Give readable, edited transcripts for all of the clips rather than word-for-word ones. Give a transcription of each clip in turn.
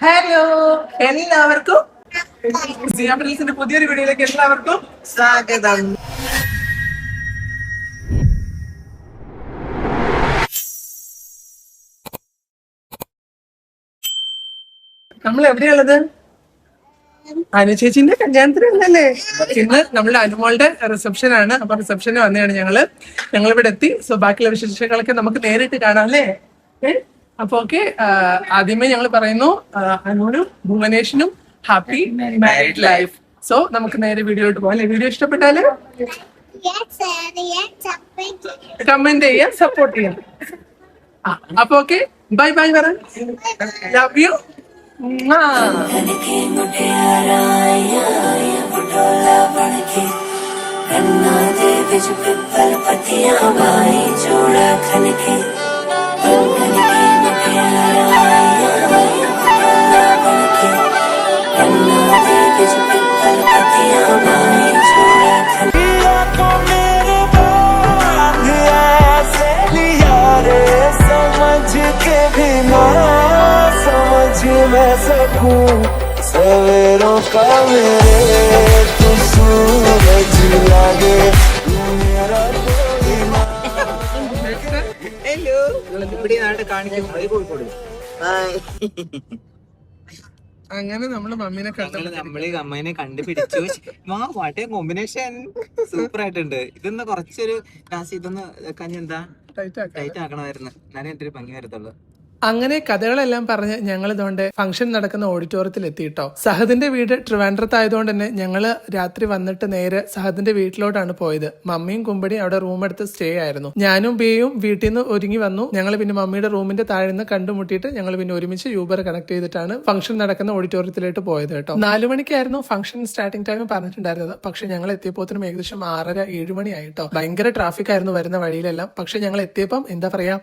Hello, എല്ലാവർക്കും സിയാബ്രിൽസിന്റെ പുതിയൊരു വീഡിയോയിലേക്ക് എല്ലാവർക്കും സ്വാഗതം. നമ്മൾ എവിടെയുള്ളത്? അനുചേച്ചിന്റെ കല്യാണത്തിനല്ലേ? ഇന്ന് നമ്മളുടെ അനുമോളുടെ റിസപ്ഷൻ ആണ്. അപ്പൊ റിസപ്ഷന് വന്നതാണ് ഞങ്ങൾ ഇവിടെ എത്തി. സോ ബാക്കിയുള്ള വിശേഷങ്ങളൊക്കെ നമുക്ക് നേരിട്ട് കാണാം അല്ലേ? അപ്പൊ ഓക്കെ, ആദ്യമേ ഞങ്ങൾ പറയുന്നു അനുവിനും ഭുവനേഷിനും ഹാപ്പി മാരീഡ് ലൈഫ്. സോ നമുക്ക് നേരെ വീഡിയോയിലോട്ട് പോകാം അല്ലേ? വീഡിയോ ഇഷ്ടപ്പെട്ടാല് കമന്റ് ചെയ്യാൻ, സപ്പോർട്ട് ചെയ്യാം. അപ്പൊ ഓക്കെ, ബൈ ബൈ പറ. Love you. मैं सकूं सवेरों का मेरे तू सूरज लागे मेरा कोई ഹലോ, ഇവിടെ നാട്ടിൽ കാണിക്കും കോഴിക്കോട്. അങ്ങനെ നമ്മള് മമ്മീനെ അമ്മേനെ കണ്ടുപിടിച്ചു. വാട്ടേ കോമ്പിനേഷൻ സൂപ്പർ ആയിട്ടുണ്ട്. ഇതൊന്ന് കുറച്ചൊരു ഇതൊന്ന് എന്താ ടൈറ്റ് ആക്കണമായിരുന്നു, എന്നാലേ എന്റെ ഒരു ഭംഗി വരത്തുള്ളൂ. അങ്ങനെ കഥകളെല്ലാം പറഞ്ഞ് ഞങ്ങൾ ഇതുകൊണ്ട് ഫംഗ്ഷൻ നടക്കുന്ന ഓഡിറ്റോറിയത്തിൽ എത്തിയിട്ടോ. സഹദിന്റെ വീട് ട്രിവാൻഡ്രത്തായതുകൊണ്ട് തന്നെ ഞങ്ങള് രാത്രി വന്നിട്ട് നേരെ സഹദിന്റെ വീട്ടിലോട്ടാണ് പോയത്. മമ്മിയും കുമ്പടിയും അവിടെ റൂം എടുത്ത് സ്റ്റേ ആയിരുന്നു. ഞാനും ബിയും വീട്ടിൽ നിന്ന് ഒരുങ്ങി വന്നു. ഞങ്ങൾ പിന്നെ മമ്മിയുടെ റൂമിന്റെ താഴെ നിന്ന് കണ്ടുമുട്ടിയിട്ട് ഞങ്ങൾ പിന്നെ ഒരുമിച്ച് യൂബർ കണക്ട് ചെയ്തിട്ടാണ് ഫംഗ്ഷൻ നടക്കുന്ന ഓഡിറ്റോറിയത്തിലേക്ക് പോയത് കേട്ടോ. 4 മണിക്കായിരുന്നു ഫംഗ്ഷൻ സ്റ്റാർട്ടിംഗ് ടൈം പറഞ്ഞിട്ടുണ്ടായിരുന്നത്. പക്ഷെ ഞങ്ങൾ എത്തിയപ്പോത്തിനും ഏകദേശം 6:30-7 മണി ആയിട്ടോ. ഭയങ്കര ട്രാഫിക് ആയിരുന്നു വരുന്ന വഴിയിലെല്ലാം. പക്ഷെ ഞങ്ങൾ എത്തിയപ്പം എന്താ പറയാ,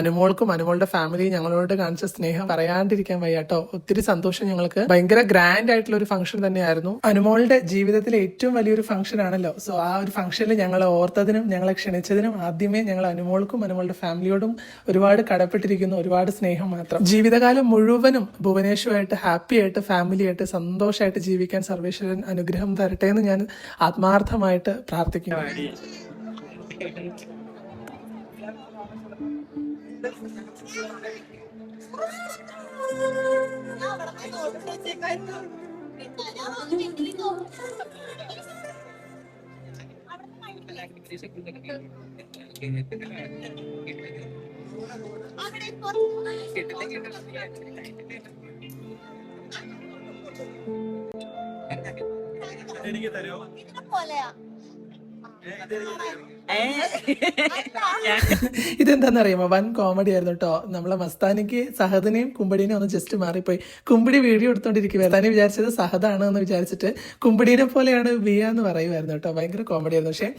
അനുമോൾക്കും അനുമോളുടെ ഫാമിലിയും ഞങ്ങളോട് കാണിച്ച സ്നേഹം പറയാണ്ടിരിക്കാൻ വയ്യാട്ടോ. ഒത്തിരി സന്തോഷം. ഞങ്ങൾക്ക് ഭയങ്കര ഗ്രാൻഡ് ആയിട്ടുള്ള ഒരു ഫംഗ്ഷൻ തന്നെയായിരുന്നു. അനുമോളുടെ ജീവിതത്തിലെ ഏറ്റവും വലിയൊരു ഫംഗ്ഷൻ ആണല്ലോ. സോ ആ ഒരു ഫംഗ്ഷനിൽ ഞങ്ങളെ ഓർത്തതിനും ഞങ്ങളെ ക്ഷണിച്ചതിനും ആദ്യമേ ഞങ്ങൾ അനുമോൾക്കും അനുമോളുടെ ഫാമിലിയോടും ഒരുപാട് കടപ്പെട്ടിരിക്കുന്നു. ഒരുപാട് സ്നേഹം മാത്രം. ജീവിതകാലം മുഴുവനും ഭുവനേശ്വരായിട്ട് ഹാപ്പി ആയിട്ട് ഫാമിലിയായിട്ട് സന്തോഷമായിട്ട് ജീവിക്കാൻ സർവേശ്വരൻ അനുഗ്രഹം തരട്ടെ എന്ന് ഞാൻ ആത്മാർത്ഥമായിട്ട് പ്രാർത്ഥിക്കുന്നു. എനിക്ക് തരുമോ? ഇതെന്താന്നറിയാമോ, വൻ കോമഡി ആയിരുന്നു കേട്ടോ. നമ്മളെ മസ്താനിക്ക് സഹദിനെയും കുമ്പടിനെയും ഒന്ന് ജസ്റ്റ് മാറിപ്പോയി. കുമ്പടി വീഡിയോ എടുത്തോണ്ടിരിക്കുവായിരുന്നു. തന്നെ വിചാരിച്ചത് സഹദാണ് എന്ന് വിചാരിച്ചിട്ട് കുമ്പടിനെ പോലെയാണ് വിയ എന്ന് പറയുമായിരുന്നു കേട്ടോ. ഭയങ്കര കോമഡി ആയിരുന്നു. പക്ഷെ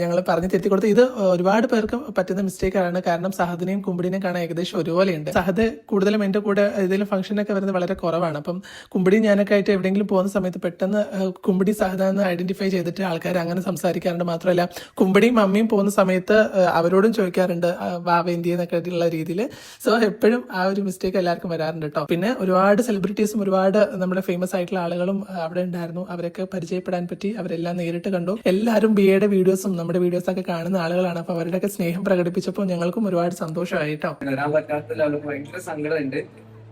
ഞങ്ങൾ പറഞ്ഞ് തിരുത്തി കൊടുത്തു. ഇത് ഒരുപാട് പേർക്ക് പറ്റുന്ന മിസ്റ്റേക്ക് ആണ്. കാരണം സഹദിനെയും കുമ്പടിനെയും കാണാൻ ഏകദേശം ഒരുപോലെയുണ്ട്. സഹദ് കൂടുതലും എന്റെ കൂടെ ഏതെങ്കിലും ഫംഗ്ഷനൊക്കെ വരുന്നത് വളരെ കുറവാണ്. അപ്പം കുമ്പടി ഞാനൊക്കെ ആയിട്ട് എവിടെയെങ്കിലും പോകുന്ന സമയത്ത് പെട്ടെന്ന് കുമ്പടി സഹദാന്ന് ഐഡന്റിഫൈ ചെയ്തിട്ട് ആൾക്കാർ അങ്ങനെ സംസാരിക്കാറുണ്ട്. മാത്രമല്ല കുമ്പടിയും മമ്മിയും പോകുന്ന സമയത്ത് അവരോടും ചോദിക്കാറുണ്ട് വാവ ഇന്ത്യ എന്നൊക്കെ ഉള്ള രീതിയിൽ. സോ എപ്പോഴും ആ ഒരു മിസ്റ്റേക്ക് എല്ലാവർക്കും വരാറുണ്ട് കേട്ടോ. പിന്നെ ഒരുപാട് സെലിബ്രിറ്റീസും ഒരുപാട് നമ്മുടെ ഫേമസ് ആയിട്ടുള്ള ആളുകളും അവിടെ ഉണ്ടായിരുന്നു. അവരൊക്കെ പരിചയപ്പെടാൻ പറ്റി. അവരെല്ലാം നേരിട്ട് കണ്ടു. എല്ലാവരും ബിയുടെ വീഡിയോസും നമ്മുടെ വീഡിയോസൊക്കെ കാണുന്ന ആളുകളാണ്. അപ്പൊ അവരുടെയൊക്കെ സ്നേഹം പ്രകടിപ്പിച്ചപ്പോൾ ഞങ്ങൾക്കും ഒരുപാട് സന്തോഷമായി കേട്ടോ. വരാൻ പറ്റാത്തതിൽ അവർക്ക് ഭയങ്കര സങ്കടമുണ്ട്.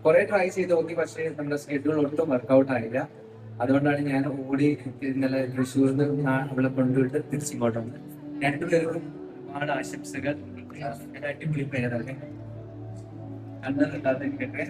കുറെ ട്രൈ ചെയ്ത് നോക്കി, പക്ഷേ നമ്മുടെ സ്കെഡ്യൂൾ ഒട്ടും വർക്ക്ഔട്ട് ആയില്ല. അതുകൊണ്ടാണ് ഞാൻ ഓടി ഇന്നലെ തൃശ്ശൂരിൽ നിന്ന് അവളെ കൊണ്ടുപോയിട്ട് തിരിച്ചിങ്ങോട്ട് വന്നത്. രണ്ടുപേർക്കും ഒരുപാട് ആശംസകൾ. അടിപൊളി പേരല്ലേ, കണ്ടതില്ലാതിരിക്കട്ടെ.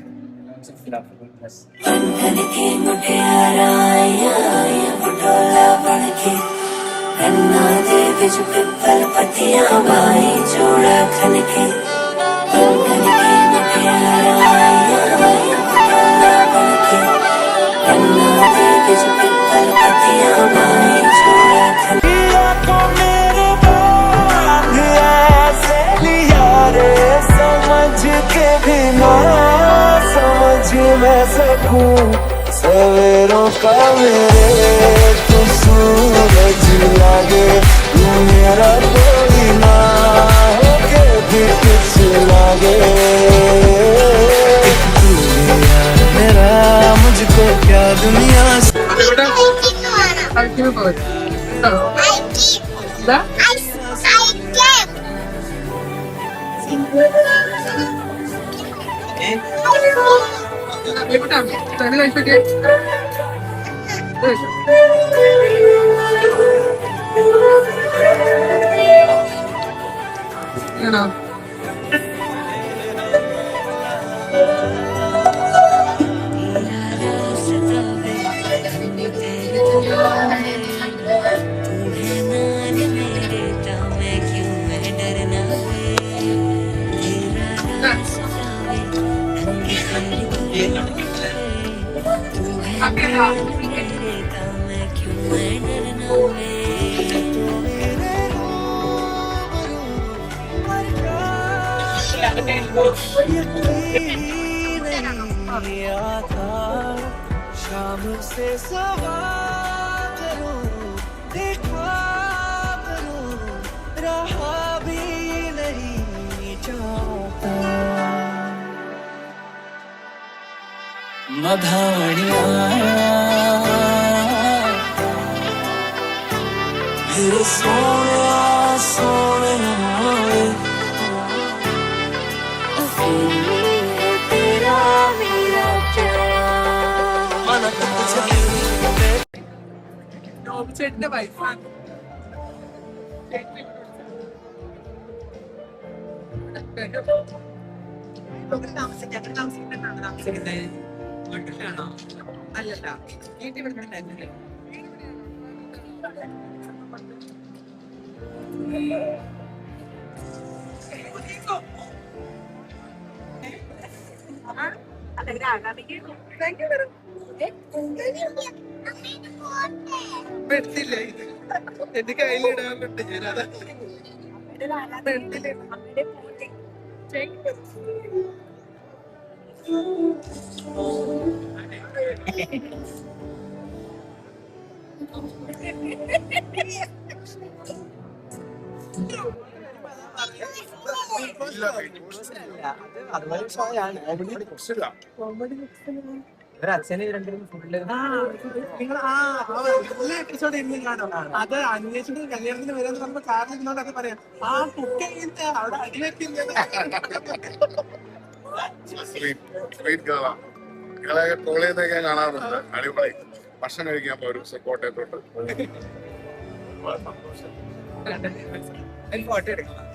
मैं सकूं सवेरों का मेरे तू सूरज लागे मेरा कोई ना होके भी कुछ लागे मेरा ഇവിടെ കളിക്കുന്ന പോലെ എന്താ ഇവിടെ തന്നെ കഴിച്ചോക്കെ ആണോ शाम से सवार करो देखा करो रहा भी नहीं जाता मधानिया मेरे सोने सोने ചേട്ടന്റെ വൈഫാണ് വീട്ടിലാണോ അല്ലല്ല വീട്ടിൽ വിളിക്കണ്ടായിരുന്നില്ലേ എടുത്തില്ല ഇത് എന്റെ കയ്യിലിടാറുണ്ട് ഞാനത് അതുപോലെ ഷോയാണ് ഒരച്ഛന് രണ്ടും ഫുള്ള് നിങ്ങൾ എല്ലാ എപ്പിസോഡ് ഇന്ന് കാണോ അത് അന്വേഷിച്ച് കല്യാണത്തിന് വരാന്ന് പറഞ്ഞ കാരണം ഇരുന്നോണ്ട് അത് പറയാം ആ കുക്ക് ചെയ്യുന്ന അവിടെ അടിവെക്കുന്നത് നിങ്ങളെ ട്രോൾ ചെയ്തൊക്കെ ഞാൻ കാണാറുണ്ട്. അടിപൊളി ഭക്ഷണം കഴിക്കാൻ പോരും കോട്ടയത്തോട്ട്. ഫോട്ടോ എടുക്കണം.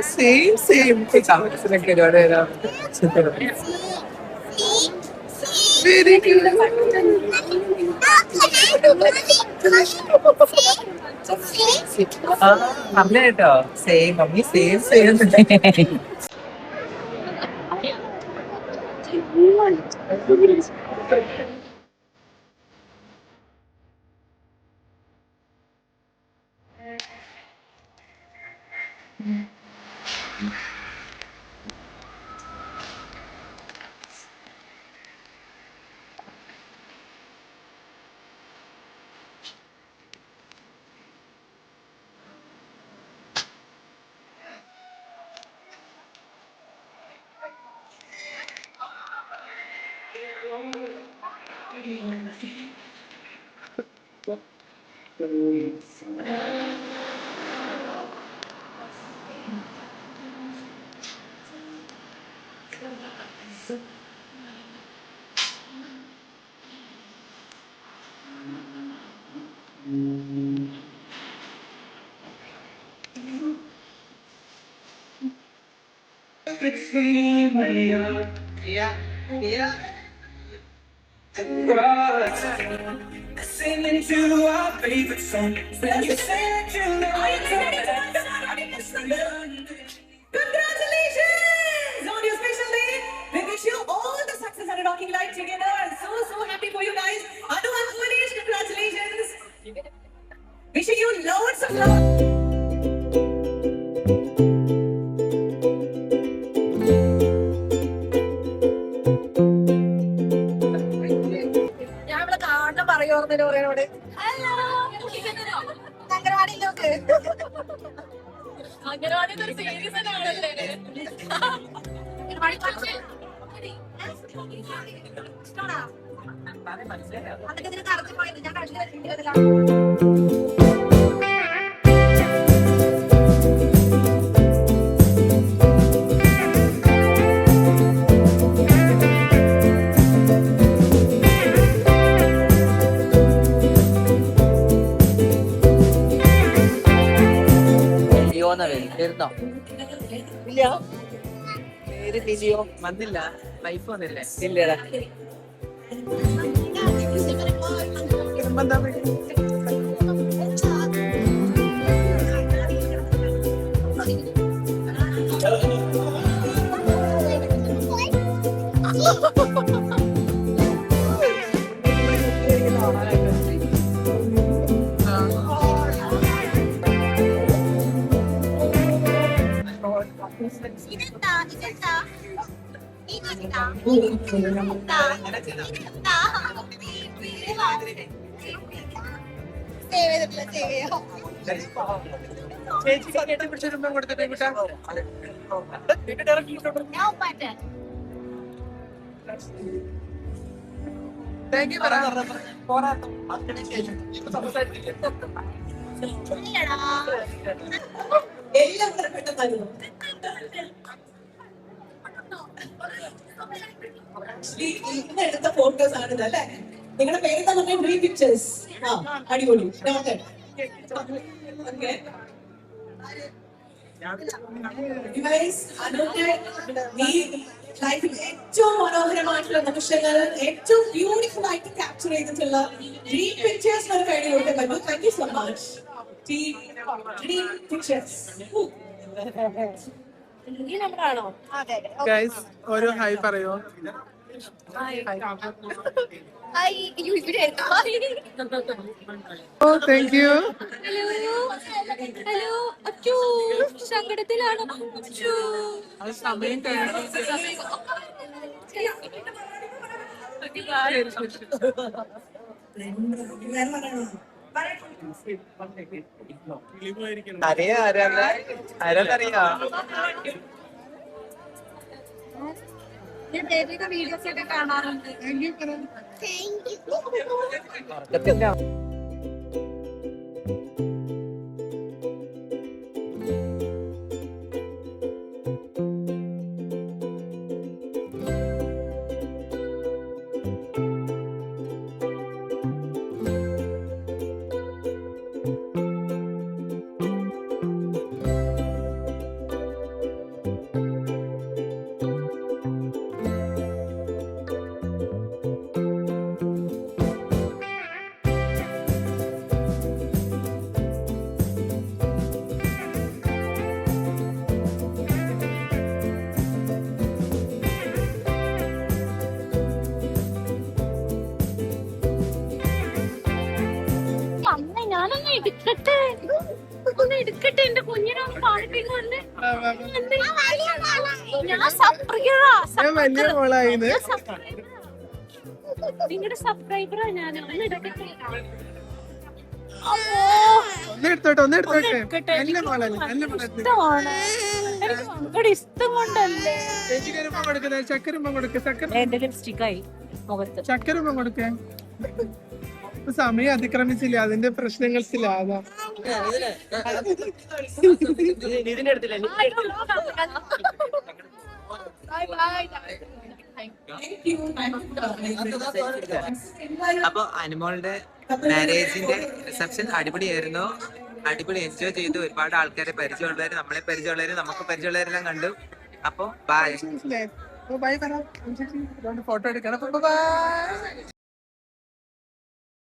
സെയിം സെയിം വെരി കേട്ടോ same mummy same same Singing to our favorite song. When you say that you know Congratulations on your special day. We wish you all the success and a rocking life together. I'm so happy for you guys. Anu and Manish, congratulations. Wishing you loads of love. ഞാൻ ഇവിടെ കാണണം പറയുന്നതിന് പറയാനോട് hello അംഗനവാടിയിലൊക്കെ anganwadi ഒരു series ആണല്ലേ അതൊക്കെ ഇതിന് correct പോയത് ഞാൻ കണ്ടില്ല. ലിയോന്ന വരുന്നോ? ഇല്ല, പേര് ലിയോ വന്നില്ല. ലൈഫ് വന്നില്ലേ? ഇല്ലടാ. എല്ലാം പെട്ടെന്നായിരുന്നു. ഇന്ന് എടുത്ത ഫോട്ടോസ് ആണിത് അല്ലേ? നിങ്ങളുടെ പേരെന്താ പറഞ്ഞ? Dream pictures. ആ, അടിപൊളി. നോക്കട്ടെ. ഓക്കേ. ഗൈസ്, അതൊക്കെ ഈ ലൈഫിൽ ഏറ്റവും മനോഹരമായിട്ടുള്ള നിമിഷങ്ങൾ ഏറ്റവും ബ്യൂട്ടിഫുൾ ആയിട്ട് ക്യാപ്ചർ ചെയ്തിട്ടുള്ള ഡ്രീം പിക്ചേഴ്സ് ഒരു കൈ കൊടുക്കാൻ പറ്റും. Thank you so much. Dream pictures. ഈ നമ്പറാണോ? ഗൈസ് ഒരു ഹായ് പറയോ? ഓ താങ്ക് യു. ഹലോ അച്ചു സങ്കടത്തിലാണോ? അത് സമയം കഴിഞ്ഞു. ഞാൻ ബേബിയുടെ വീഡിയോസ് ഒക്കെ കാണാറുണ്ട്. ഞാനൊന്ന് എടുക്കട്ടെ എന്റെ കുഞ്ഞിനൊന്ന് പാടിപ്പിക്കുന്നുണ്ട്. ഞാൻ വലിയ മോളായിന്ന്. നിങ്ങളുടെ സബ്സ്ക്രൈബറാ ഞാൻ. ഒന്ന് എടുക്കട്ടെ. ഒന്ന് എടുത്തോട്ടെ. നല്ല മോളല്ലേ? നല്ല മോളല്ലേ? ഇഷ്ടമാണ്. ഭയങ്കര ഇഷ്ടം കൊണ്ടല്ലേ. ചേച്ചിക്കരുമ്പം കൊടുക്കുന്നത് ചക്കരുമ്പം കൊടുക്ക. എന്റെ ലിപ്സ്റ്റിക്കായി മുഖത്ത്. ചക്കരുമ്പം കൊടുക്കേ. ഇപ്പൊ സമയം അതിക്രമിച്ചില്ല, അതിന്റെ പ്രശ്നങ്ങൾക്കില്ലാതാ. Bye bye. Thank you. അപ്പൊ അനുമോളുടെ മാരേജിന്റെ റിസപ്ഷൻ അടിപൊളിയായിരുന്നു. അടിപൊളി എൻജോയ് ചെയ്തു. ഒരുപാട് ആൾക്കാരെ പരിചയമുള്ളവര്, നമ്മളെ പരിചയമുള്ളവര്, നമുക്ക് പരിചയമുള്ളവരെല്ലാം കണ്ടു. അപ്പൊ ബൈ. ബൈ പറ, ഫോട്ടോ എടുക്കണം. ബൈ.